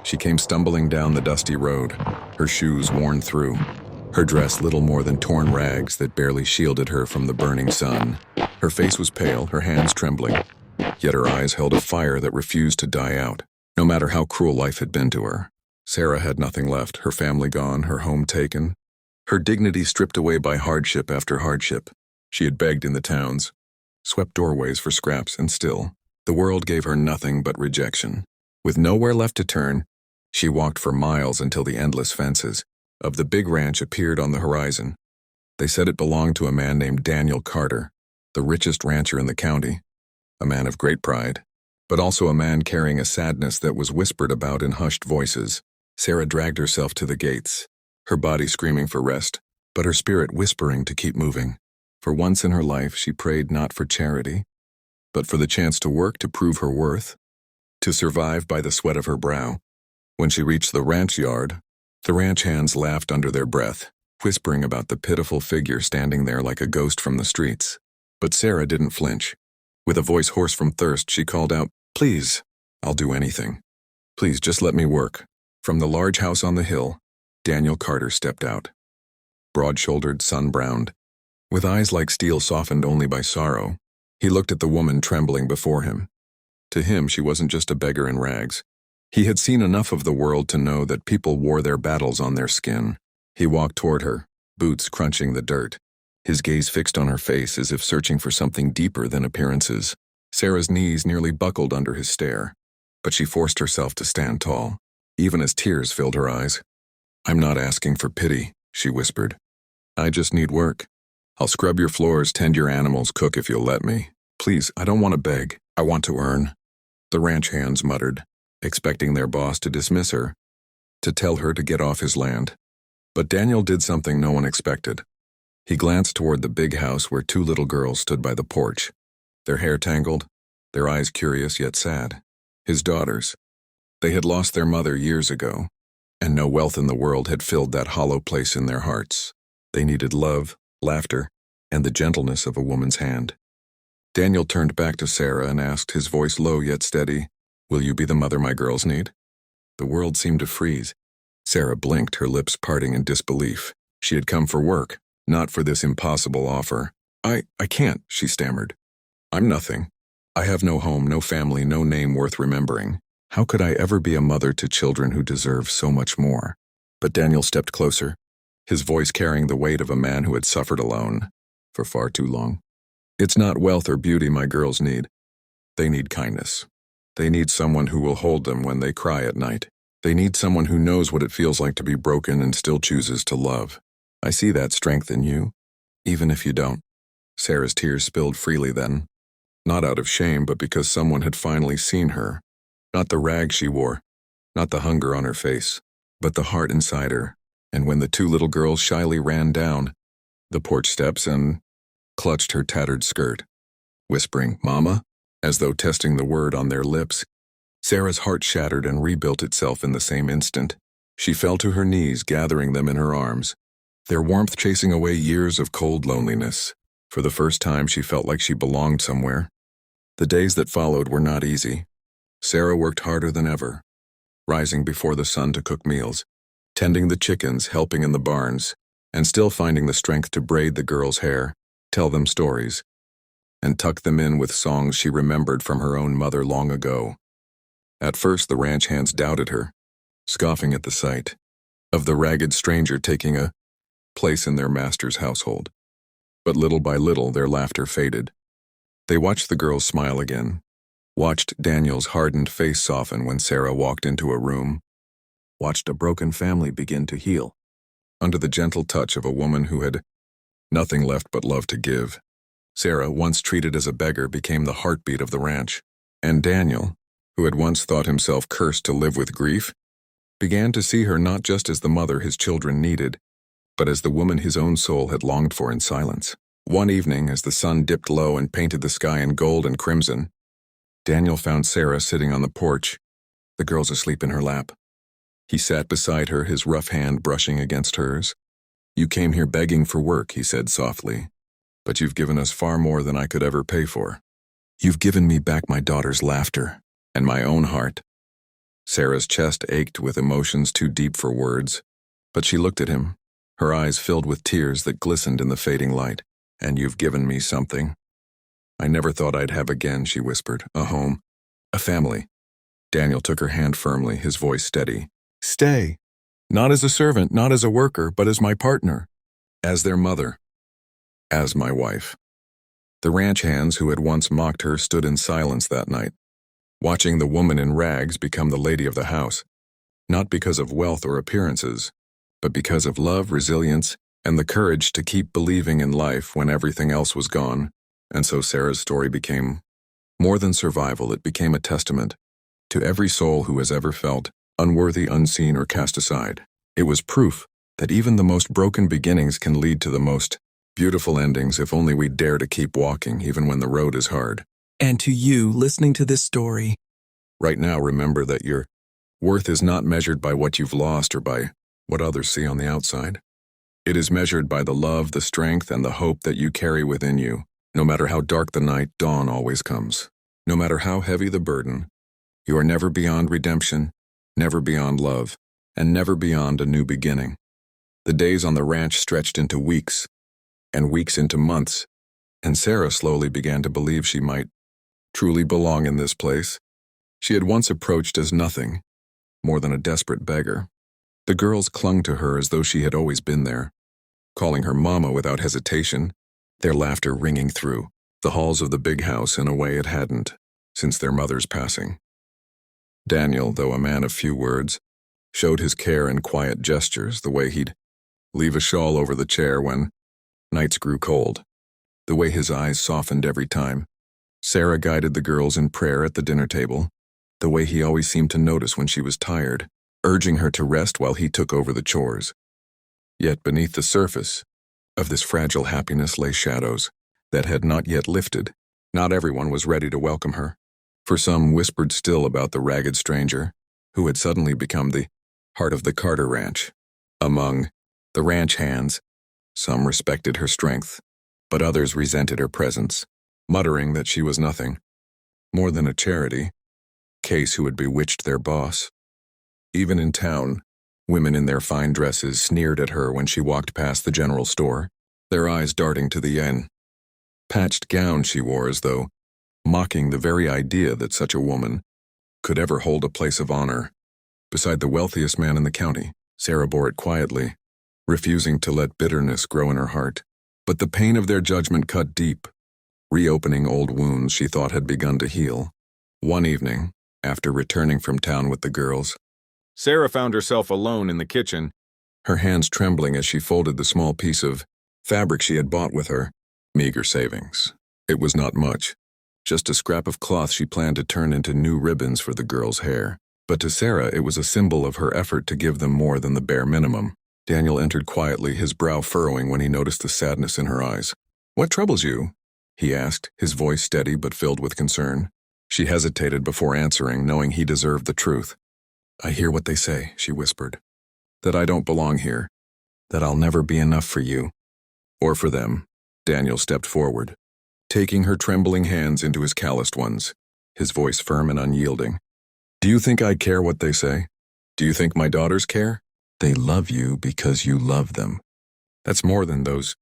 She came stumbling down the dusty road, her shoes worn through, her dress little more than torn rags that barely shielded her from the burning sun. Her face was pale, her hands trembling, yet her eyes held a fire that refused to die out, no matter how cruel life had been to her. Sarah had nothing left, her family gone, her home taken, her dignity stripped away by hardship after hardship. She had begged in the towns, swept doorways for scraps, and still, the world gave her nothing but rejection. With nowhere left to turn, she walked for miles until the endless fences of the big ranch appeared on the horizon. They said it belonged to a man named Daniel Carter, the richest rancher in the county, a man of great pride, but also a man carrying a sadness that was whispered about in hushed voices. Sarah dragged herself to the gates, her body screaming for rest, but her spirit whispering to keep moving. For once in her life, she prayed not for charity, but for the chance to work to prove her worth, to survive by the sweat of her brow. When she reached the ranch yard, the ranch hands laughed under their breath, whispering about the pitiful figure standing there like a ghost from the streets. But Sarah didn't flinch. With a voice hoarse from thirst, she called out, "Please, I'll do anything. Please, just let me work." From the large house on the hill, Daniel Carter stepped out. Broad-shouldered, sun-browned, with eyes like steel softened only by sorrow, he looked at the woman trembling before him. To him, she wasn't just a beggar in rags. He had seen enough of the world to know that people wore their battles on their skin. He walked toward her, boots crunching the dirt, his gaze fixed on her face as if searching for something deeper than appearances. Sarah's knees nearly buckled under his stare, but she forced herself to stand tall, even as tears filled her eyes. "I'm not asking for pity," she whispered. "I just need work. I'll scrub your floors, tend your animals, cook if you'll let me. Please, I don't want to beg. I want to earn." The ranch hands muttered, expecting their boss to dismiss her, to tell her to get off his land. But Daniel did something no one expected. He glanced toward the big house where two little girls stood by the porch, their hair tangled, their eyes curious yet sad. His daughters. They had lost their mother years ago, and no wealth in the world had filled that hollow place in their hearts. They needed love, laughter, and the gentleness of a woman's hand. Daniel turned back to Sarah and asked, his voice low yet steady, "Will you be the mother my girls need?" The world seemed to freeze. Sarah blinked, her lips parting in disbelief. She had come for work, not for this impossible offer. I can't," she stammered. "I'm nothing. I have no home, no family, no name worth remembering. How could I ever be a mother to children who deserve so much more?" But Daniel stepped closer, his voice carrying the weight of a man who had suffered alone for far too long. "It's not wealth or beauty my girls need. They need kindness. They need someone who will hold them when they cry at night. They need someone who knows what it feels like to be broken and still chooses to love. I see that strength in you, even if you don't." Sarah's tears spilled freely then, not out of shame, but because someone had finally seen her. Not the rags she wore, not the hunger on her face, but the heart inside her. And when the two little girls shyly ran down the porch steps and clutched her tattered skirt, whispering, "Mama," as though testing the word on their lips, Sarah's heart shattered and rebuilt itself in the same instant. She fell to her knees, gathering them in her arms, their warmth chasing away years of cold loneliness. For the first time, she felt like she belonged somewhere. The days that followed were not easy. Sarah worked harder than ever, rising before the sun to cook meals, tending the chickens, helping in the barns, and still finding the strength to braid the girls' hair, tell them stories, and tuck them in with songs she remembered from her own mother long ago. At first, the ranch hands doubted her, scoffing at the sight of the ragged stranger taking a place in their master's household. But little by little, their laughter faded. They watched the girls smile again, watched Daniel's hardened face soften when Sarah walked into a room, watched a broken family begin to heal, under the gentle touch of a woman who had nothing left but love to give. Sarah, once treated as a beggar, became the heartbeat of the ranch, and Daniel, who had once thought himself cursed to live with grief, began to see her not just as the mother his children needed, but as the woman his own soul had longed for in silence. One evening, as the sun dipped low and painted the sky in gold and crimson, Daniel found Sarah sitting on the porch, the girls asleep in her lap. He sat beside her, his rough hand brushing against hers. "You came here begging for work," he said softly, "but you've given us far more than I could ever pay for. You've given me back my daughter's laughter and my own heart." Sarah's chest ached with emotions too deep for words, but she looked at him, her eyes filled with tears that glistened in the fading light. "And you've given me something I never thought I'd have again," she whispered. "A home, a family." Daniel took her hand firmly, his voice steady. "Stay. Not as a servant, not as a worker, but as my partner. As their mother. As my wife." The ranch hands who had once mocked her stood in silence that night, watching the woman in rags become the lady of the house, not because of wealth or appearances, but because of love, resilience, and the courage to keep believing in life when everything else was gone. And so Sarah's story became more than survival. It became a testament to every soul who has ever felt unworthy, unseen, or cast aside. It was proof that even the most broken beginnings can lead to the most beautiful endings if only we dare to keep walking even when the road is hard. And to you listening to this story, Right now, remember that your worth is not measured by what you've lost or by what others see on the outside. It is measured by the love, the strength, and the hope that you carry within you. No matter how dark the night, dawn always comes. No matter how heavy the burden, you are never beyond redemption, never beyond love, and never beyond a new beginning. The days on the ranch stretched into weeks, and weeks into months, and Sarah slowly began to believe she might truly belong in this place. She had once approached as nothing, more than a desperate beggar. The girls clung to her as though she had always been there, calling her mama without hesitation, their laughter ringing through the halls of the big house in a way it hadn't since their mother's passing. Daniel, though a man of few words, showed his care in quiet gestures, the way he'd leave a shawl over the chair when nights grew cold, the way his eyes softened every time Sarah guided the girls in prayer at the dinner table, the way he always seemed to notice when she was tired, urging her to rest while he took over the chores. Yet beneath the surface of this fragile happiness lay shadows that had not yet lifted. Not everyone was ready to welcome her, for some whispered still about the ragged stranger who had suddenly become the heart of the Carter Ranch. Among the ranch hands, some respected her strength, but others resented her presence, muttering that she was nothing more than a charity case who had bewitched their boss. Even in town, women in their fine dresses sneered at her when she walked past the general store, their eyes darting to the patched gown she wore, as though mocking the very idea that such a woman could ever hold a place of honor beside the wealthiest man in the county. Sarah bore it quietly, refusing to let bitterness grow in her heart. But the pain of their judgment cut deep, reopening old wounds she thought had begun to heal. One evening, after returning from town with the girls, Sarah found herself alone in the kitchen, her hands trembling as she folded the small piece of fabric she had bought with her meager savings. It was not much, just a scrap of cloth she planned to turn into new ribbons for the girls' hair. But to Sarah, it was a symbol of her effort to give them more than the bare minimum. Daniel entered quietly, his brow furrowing when he noticed the sadness in her eyes. "What troubles you?" he asked, his voice steady but filled with concern. She hesitated before answering, knowing he deserved the truth. "I hear what they say," she whispered. "That I don't belong here. That I'll never be enough for you. Or for them." Daniel stepped forward, taking her trembling hands into his calloused ones, his voice firm and unyielding. "Do you think I care what they say? Do you think my daughters care? They love you because you love them. That's more than those